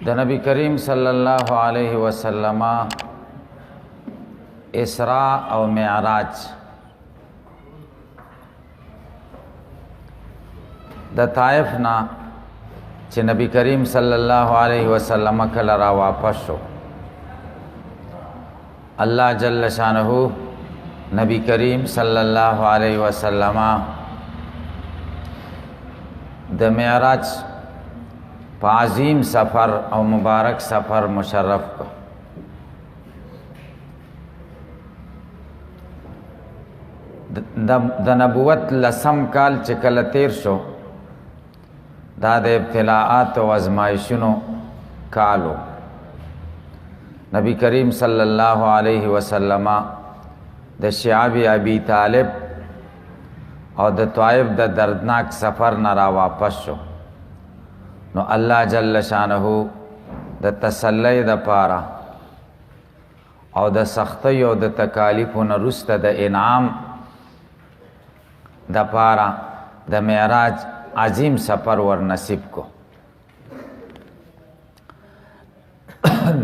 د نبی کریم صلی الله علیه وسلم اسراء او معراج د طائف نه چې نبی کریم صلی الله علیه وسلم کله را واپس شو، الله جل شانه نبی کریم صلی الله علیه وسلم د معراج په عظیم سفر او مبارک سفر مشرف کو. د نبوت لسم کال چې کله تیر شو، دا د ابتلاءات او ازمایشونو کالو. نبی کریم صلی الله علیه وسلم د شعب ابي طالب او د طائف د دردناک سفر نه را واپس شو، نو الله جل شانه د تسلی د پاره او د سختی او د تکالیفو نه وروسته د انعام د پاره د معراج عظیم سفر ور نصیب کو.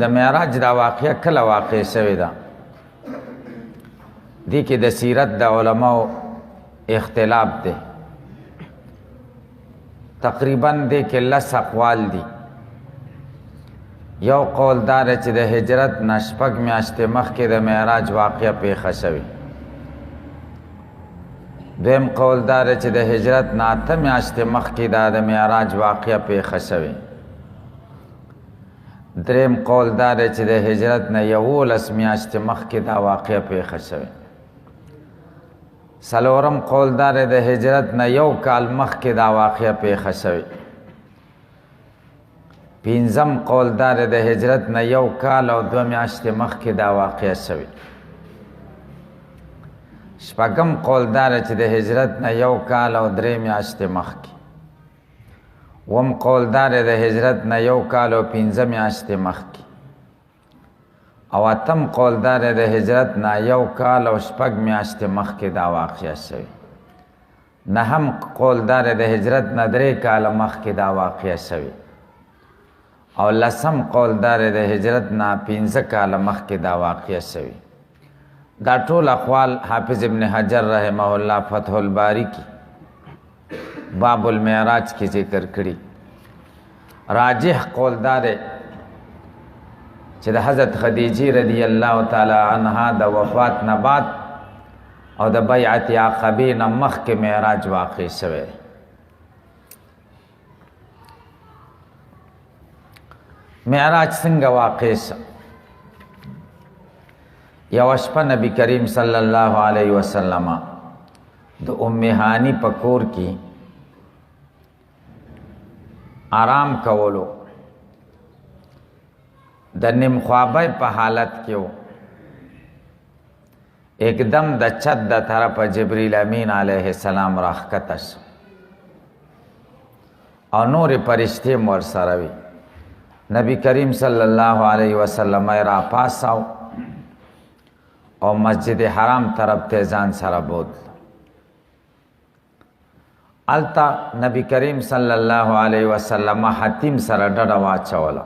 د معراج دا واقعه کله واقع شوې ده، دې کې د سیرت د علماو اختلاف دی. تقریبا دې کې لس اقوال دي. یو قول دا دی چې د هجرت نه شپږ میاشتې مخکې د معراج واقعه پیښه شوې. دویم قول دا دی چې د هجرت نه اته میاشتې مخکې دا د معراج واقعه پیښه شوې. دریم قول دا دی چې د هجرت نه 11 میاشتې مخکې دا واقعه پیښه شوې. څلورم قول دا دی د هجرت نه 1 کال مخکې دا واقعه پیښه شوې. پنځم قول دا دی د هجرت نه 1 کال او 2 میاشتې مخکې دا واقعه شوې. شپږم قول دا دی چې د هجرت نه 1 کال او 3 میاشتې مخکې. اووم قول دا دی د هجرت نه 1 کال او 15 میاشتې مخکې. او اتم قول دا دی د هجرت نه 1 کال او 6 میاشتې مخکې دا واقعه شوې. نهم قول دا دی د هجرت نه 3 کاله مخکې دا واقعه شوې. او لسم قول دا دی د هجرت نه 15 کاله مخکې دا واقعه شوې. دا ټول اقوال حافظ ابن حجر رحمه الله فتح الباری کی باب المعراج کی ذکر کړي. راجح قول دا دی چې د حضرت خدیجه رضی الله تعالی عنها د وفات نه بعد او د بیعت عقبه نه مخکې معراج واقع شوی. معراج څنګه واقع شو؟ یو شپه نبی کریم صلی الله علیه وسلم د ام هانی په کور کې آرام کولو، د نیم خوابه په حالت کې و. एकदम د چت د طرف جبرئیل امین علیه السلام راښکته شو او نور فرشتې ور سره وي. نبی کریم صلی الله علیه وسلم را پاساو او مسجد حرام طرف ته ځان سره بوت. التا نبی کریم صلی الله علیه وسلم حتیم سره ډډه واچوله.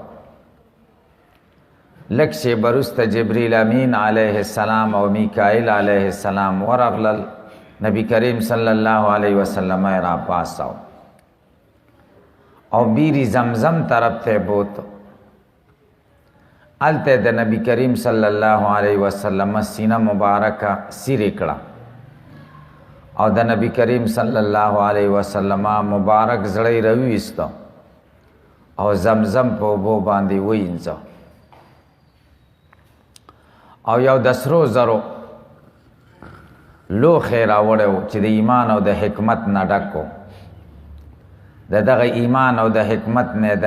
لږ شیبه وروسته جبرئیل امین علیه السلام او میکائیل علیه السلام ورغلل. نبی کریم صلی الله علیه وسلم را پاساو او بیری زمزم طرف ته بوت. الته د نبی کریم صلی الله علیه وسلم سینه مبارکه سیرې کړه او د نبی کریم صلی الله علیه وسلم مبارک زړی راویسته او زمزم په اوبو باندې وینځه او یو د سرو زرو لوښی راوړی چې د ایمان او د حکمت نه ډک و. د دغه ایمان او د حکمت نه د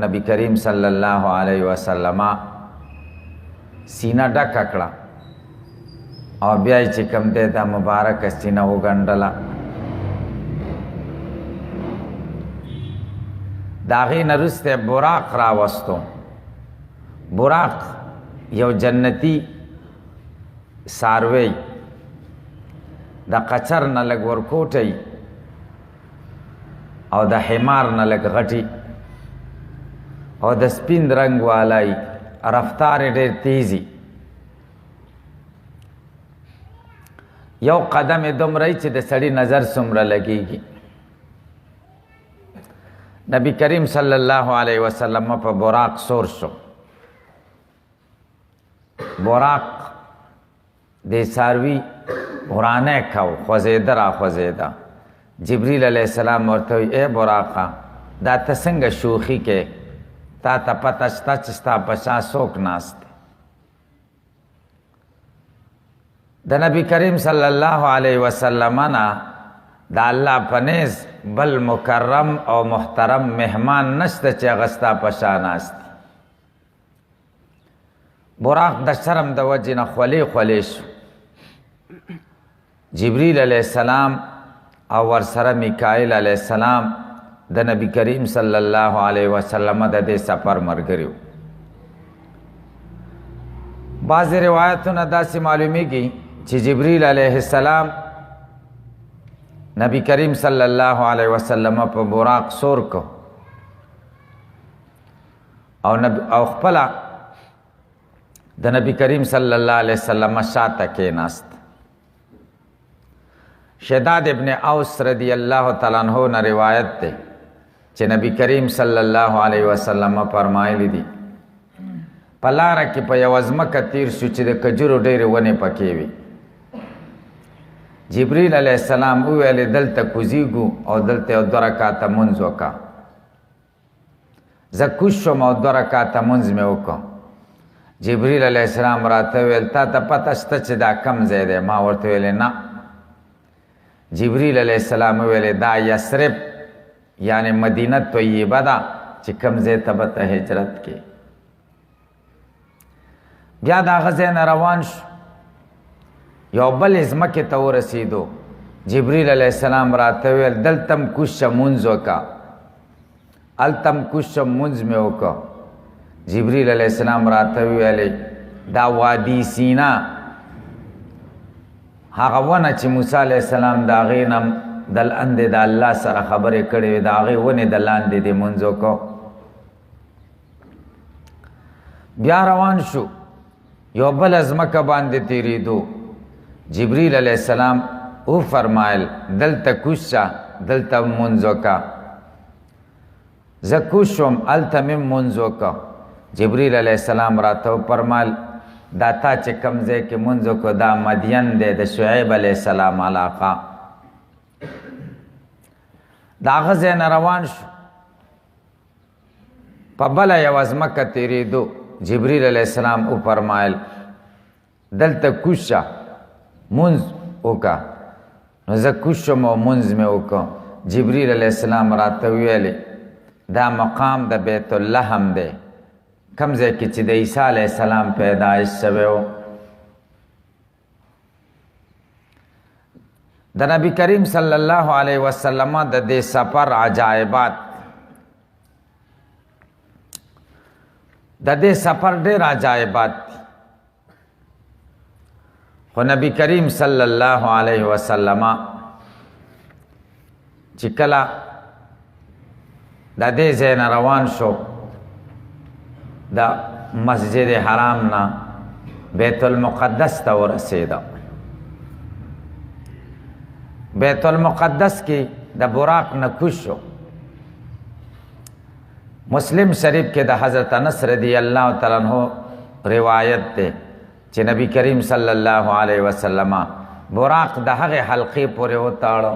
نبی کریم صلی الله علیه وسلم سینه ډکه کړه او بیا چې کوم دی دا مبارکه سینه وګنډله. د هغې نه وروسته براق راوستو. براق یو جنتی څاروی د قچر نه لږ ورکوټی او د حمار نه لږ غټي او د سپین رنگ والای، رفتار ډیر تیزی. یو قدم دومره چې د سړی نظر څومره لګیږي. نبی کریم صلی الله علیه وسلم په براق سور شو. براق د څاروي ورانه کو خوځېده را خوځېده. جبریل علیه السلام ورته وی ای براقه دا ته څنګه شوخي کې، تا ته پته شته چې ستا په شا څوک ناست دی؟ د نبی کریم صلی الله علیه وسلم نه د الله په نیز بل مکرم او محترم مهمان نشته چې هغه ستا په شا ناست دی. براق د شرم د وجې نه خولې خولې شو. جبریل علیه السلام او ورسره میکائیل علیه السلام د نبی کریم صلی الله علیه وسلم د دې سفر ملګري وو. بعضې روایتونه داسې معلومیږي چې جبریل علیه السلام نبی کریم صلی الله علیه وسلم په براق سور کو او خپله د نبی کریم صلی الله علیه وسلم شاته کېناست. شداد ابن اوس رضی الله تعالی عنہ نه روایت ده چې نبی کریم صلی الله علیه وسلم فرمایلی دي په لاره کې په یوه ځمکه تیر شو چې د کجورو ډېرې ونې پکې وي. جبریل علیه السلام وویلې دلته کوزیږو او دلته یو 2 رکعته مونځ وکړه. زه کوز شوم او 2 رکعته مونځ مې وکړه. جبریل علیه السلام راته ویل تا ته پته شته چې دا کم ځای دی؟ ما ورته ویلې نه. جبریل علیه السلام ویلې دا یثرب یعنی مدینه طیبه ده چې کم ځای ته به ته هجرت کې. بیا د هغه ځای نه روان شو، یو بل ځمکې ته ورسېدو. جبریل علیه السلام راته ویل دلته م کوز شه مونځ وکړه، هلته م کوز شه مونځ مې وکړه. جبریل علیه السلام راته ویلې دا وادي سینا هغه ونه چې موسی علیه السلام د هغې نه د لاندې د الله سره خبرې کړې وې د هغې ونې د لاندې دې مونځ وکړو. بیا روان شو، یو بله ځمکه باندې تېرېدو. جبریل علیه السلام وفرمایل دلته کوز شه، دلته مونځ وکړه. زه کوز شوم، هلته مې مونځ وکړه. جبریل علیه السلام راته وفرمایل دا تا چې کوم ځای کې مونځ وکړو دا مدین دی د شعیب علیه السلام علاقه. د هغه ځای نه روان شو، په بله یوه ځمکه تېرېدو. جبریل علیه السلام وفرمایل دلته کوز شه مونځ وکړه. نو زه کوز شوم او مونځ مې وکړو. جبریل علیه السلام راته ویلې دا مقام د بیت اللحم دی، کم ځای کې چې د عیسی علیه السلام پیدایش شوی و. د نبی کریم صلی الله علیه وسلم د دې سفر عجایبات، د دې سفر ډېر عجایبات دي. خو نبی کریم صلی الله علیه وسلم چې کله د دې ځای نه روان شو، د مسجد حرام نه بیت المقدس ته ورسېده. بیت المقدس کې د براق نه کوز شو. مسلم شریف کې د حضرت انس رضی الله تعالی عنہ روایت ده چې نبی کریم صلی الله علیه وسلم براق د هغې حلقې پورې وتاړه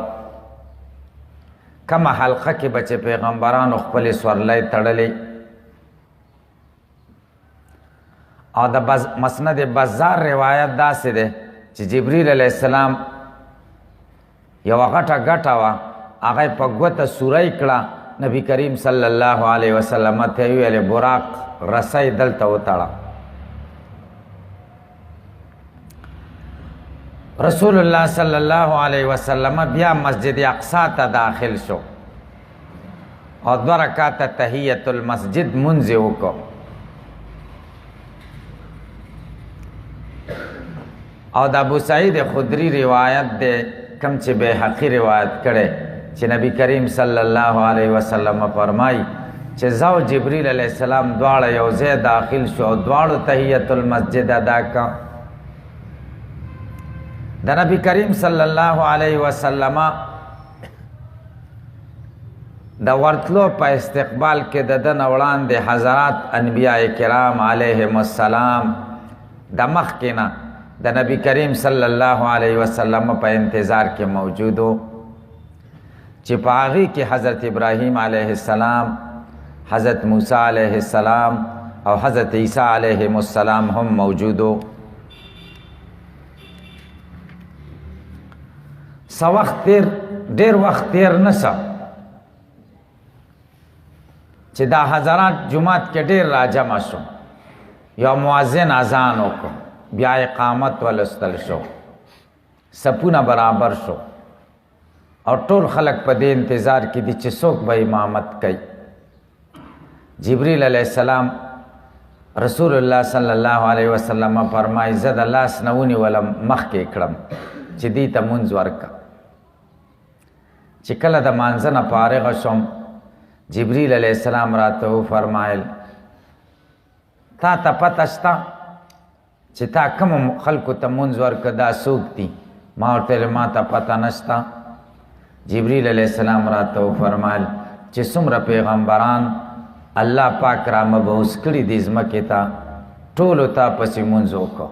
کومه حلقه کې به چې پیغمبرانو خپلې سورلۍ تړلې. او د مسند بزار روایت داسې ده چې جبریل علیه السلام یوه غټه ګټه وه، هغه یې په ګوته سوری کړه. نبی کریم صلی الله علیه وسلم ته یې ویلې براق رسۍ دلته وتړه. رسول الله صلی الله علیه وسلم بیا مسجد اقصی ته داخل شو او 2 رکعته تحیت المسجد مونځ یې وکړو. او د ابو سعید خدری روایت ده کم چې بیهقی روایت کړي چې نبی کریم صلی الله علیه وسلم فرمای چې زو جبريل علیہ السلام دواړه یو ځای داخل شو، دواړو تحیت المسجد ادا کا. د نبی کریم صلی الله علیه وسلم د ورتلو په استقبال کې د دن وړاندې حضرات انبیاء کرام علیهم السلام د مخکې نه د نبی کریم صلی الله علیه وسلم په انتظار کې موجودو، چې په هغې کې حضرت ابراهیم علیه السلام، حضرت موسی علیه السلام او حضرت عیسی علیهم السلام هم موجودو. څه وخت تیر، ډېر وخت تیر نه څه، چې دا حضرات جماعت کې ډېر راجمع شو، یو مؤذن اذان وکړو، بیا اقامت ولستل شو، صفونه برابر شو او ټول خلق په دې انتظار کې دي چې څوک به امامت کوي. جبریل علیہ السلام رسول الله صلی الله علیه وسلم فرمایي زه د لاس نه ونیولم مخکې کړم چې دې ته مونځ ورکړه. چې کله د مانځه نه فارغه شوم، جبریل علیہ السلام راته وفرمایل تا ته پته شته چې تا کومو خلکو ته مونځ ورکړه دا څوک دي؟ ما ورته ویل ما ته پته نشته. جبریل علیہ السلام راته وفرمایل چې څومره پیغمبران الله پاک را مبعوث کړي دي ځمکې ته، ټولو ته پسې مونځ وکړه.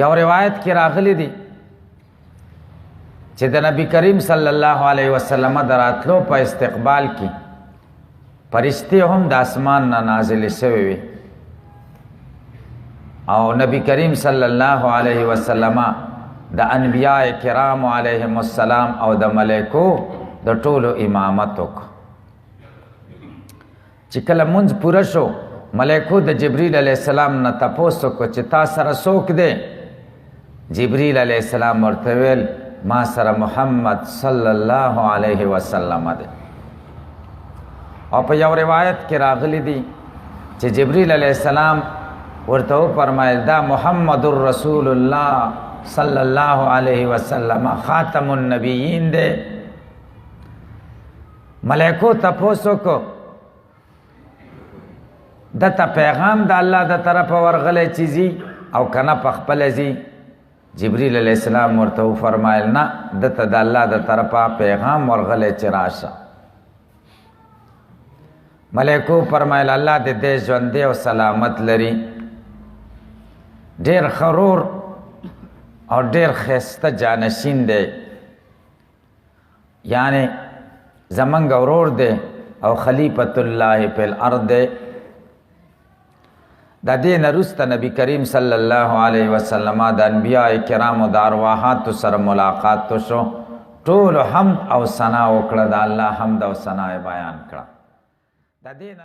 یو روایت کې راغلی دی چې د نبی کریم صلی الله علیه وسلم د راتلو په استقبال کې فرشتې هم د اسمان نه نازلې شوې وي او نبی کریم صلی الله علیه وسلم د انبیاء کرام علیهم السلام او د ملائکو د ټولو امامت وکړه. چې کله مونځ پوره شو، ملائکو د جبریل علیہ السلام نه تپوس وکړه چې تا سره څوک دی؟ جبریل علیہ السلام ورته ویل ما سره محمد صلی الله علیه وسلم دی. او په یو روایت کې راغلی دی چې جبریل علیہ السلام ورته وفرمایل دا محمد رسول الله صلی الله علیه وسلم خاتم النبیین دی. ملائکو تپوس وکړو دته پیغام د الله د طرفه ورغلی چې ځي او کنه په خپله ځي؟ جبریل علیہ السلام ورته وفرمایل نه، دته د الله د طرفه پیغام ورغلی چې راشه. ملائکو فرمایل الله دې دې ژوندی او سلامت لري، ډېر خرور او ډېر ښایسته جانشین دی، یعنی زمونږ ورور دی او خلیفة الله فی الارض دی. د دې نه وروسته نبی کریم صلی الله علیه وسلم د انبیاء کرامو د ارواحاتو سره ملاقات شو، ټولو حمد او ثنا وکړه، د الله حمد او ثنا بیان کړه. د دې نه